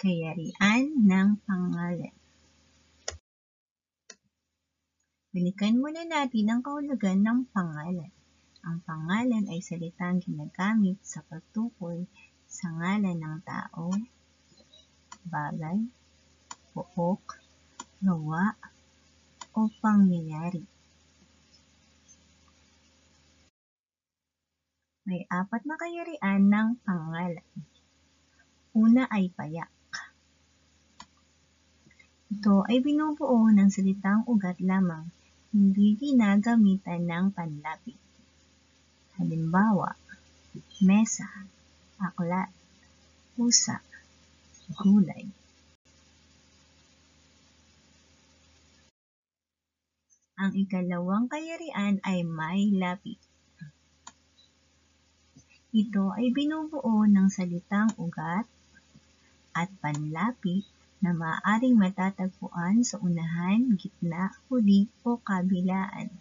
Kayarian ng pangalan. Balikan muna natin ang kahulugan ng pangalan. Ang pangalan ay salitang ginagamit sa pagtukoy sa ngalan ng tao, bagay, pook, gawa, o pangyayari. May 4 na kayarian ng pangalan. Una ay payak. Ito ay binubuo ng salitang ugat lamang, hindi ginagamitan ng panlapit. Halimbawa, mesa, aklat, pusa, gulay. Ang ikalawang kayarian ay may lapit. Ito ay binubuo ng salitang ugat at panlapit na maaaring matatagpuan sa unahan, gitna, huli o kabilaan.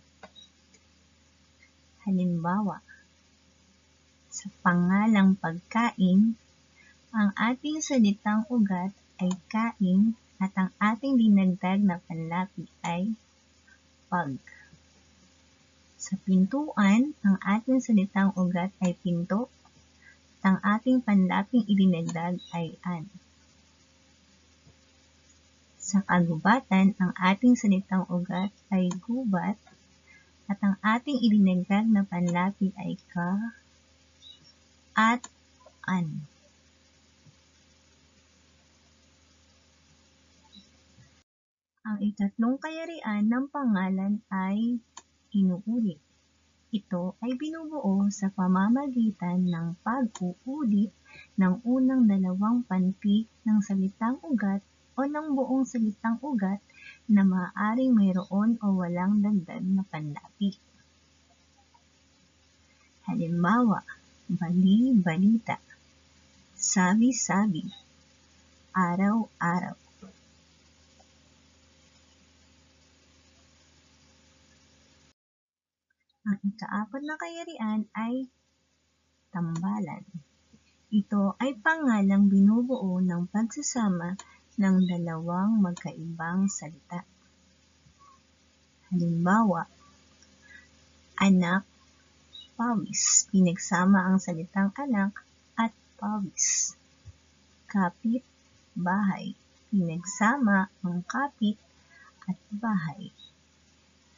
Halimbawa, sa pangalang pagkain, ang ating salitang ugat ay kain at ang ating dinagdag na panlapit ay pag. Sa pintuan, ang ating salitang ugat ay pinto at ang ating panlaping idinagdag ay an. Sa kagubatan, ang ating salitang ugat ay gubat at ang ating idinagdag na panlapit ay ka at an. Ang ikatlong kayarian ng pangalan ay inuulit. Ito ay binubuo sa pamamagitan ng pag-uulit ng unang 2 pantig ng salitang ugat o ng buong salitang ugat na maaaring mayroon o walang dagdag na panlapit. Halimbawa, bali-balita, sabi-sabi, araw-araw. Ang ika-4 na kayarian ay tambalan. Ito ay pangalang binubuo ng pagsasama ng 2 magkaibang salita. Halimbawa, anak, pawis. Pinagsama ang salitang anak at pawis. Kapit, bahay. Pinagsama ang kapit at bahay.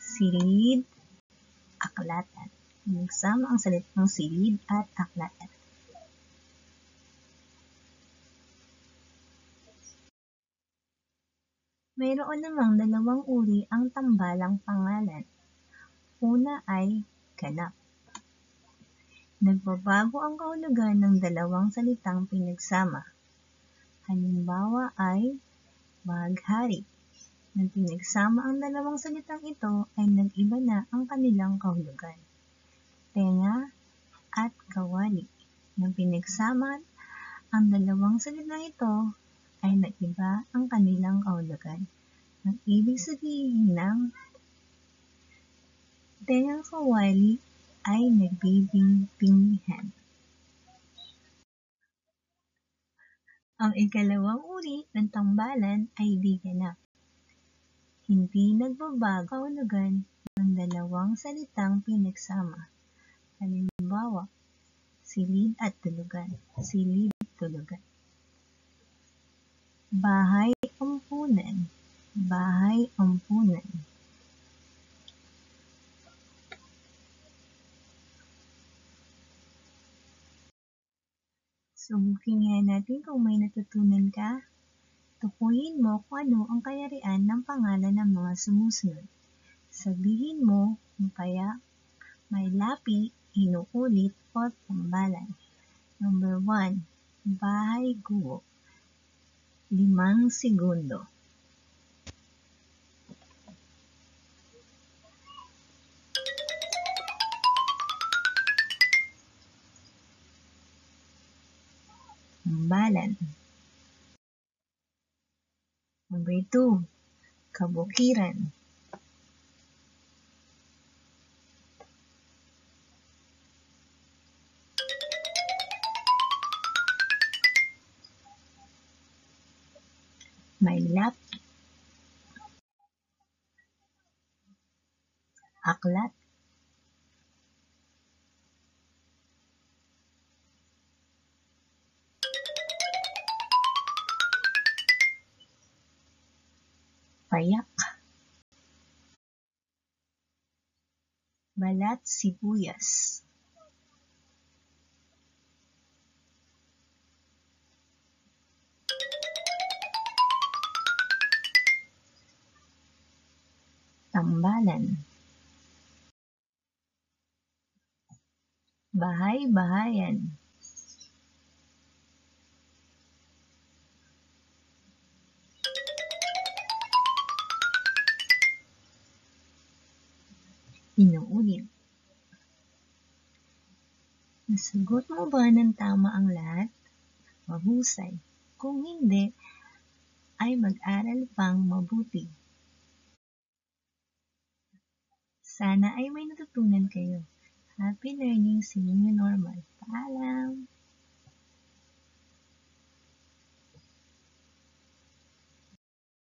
Silid, aklatan. Pinagsama ang salitang silid at aklatan. Mayroon namang 2 uri ang tambalang pangalan. Una ay ganap. Nagbabago ang kahulugan ng 2 salitang pinagsama. Halimbawa ay bahaghari. Nang pinagsama ang 2 salitang ito ay nag-iba na ang kanilang kahulugan. Tenga at kawali. Nang pinagsama ang 2 salitang ito ay nag-iba ang kanilang kahulugan. Ang ibig sabihin ng tengang kawali ay nagbibingpingihan. Ang ikalawang uri ng tambalan ay di ganap. Hindi nagbabago ang kahulugan ng 2 salitang pinagsama. Halimbawa, silid at tulugan. Silid, tulugan. Bahay-ampunan. Bahay-ampunan. Subukin nga natin kung may natutunan ka. Tukuyin mo kung ano ang kayarian ng pangalan ng mga sumusunod. Sabihin mo kung kaya may lapi, inuulit, o tambalan. Number 1, bahay-guho. 5 segundo. Tambalan. Number 2, kabukiran. Maylap, aklat, payak, balat sibuyas, tambalan, bahay-bahayan, inuulit. Nasagot mo ba ng tama ang lahat? Mahusay. Kung hindi, ay mag-aral pang mabuti. Sana ay may natutunan kayo. Happy learning, see you normal. Paalam!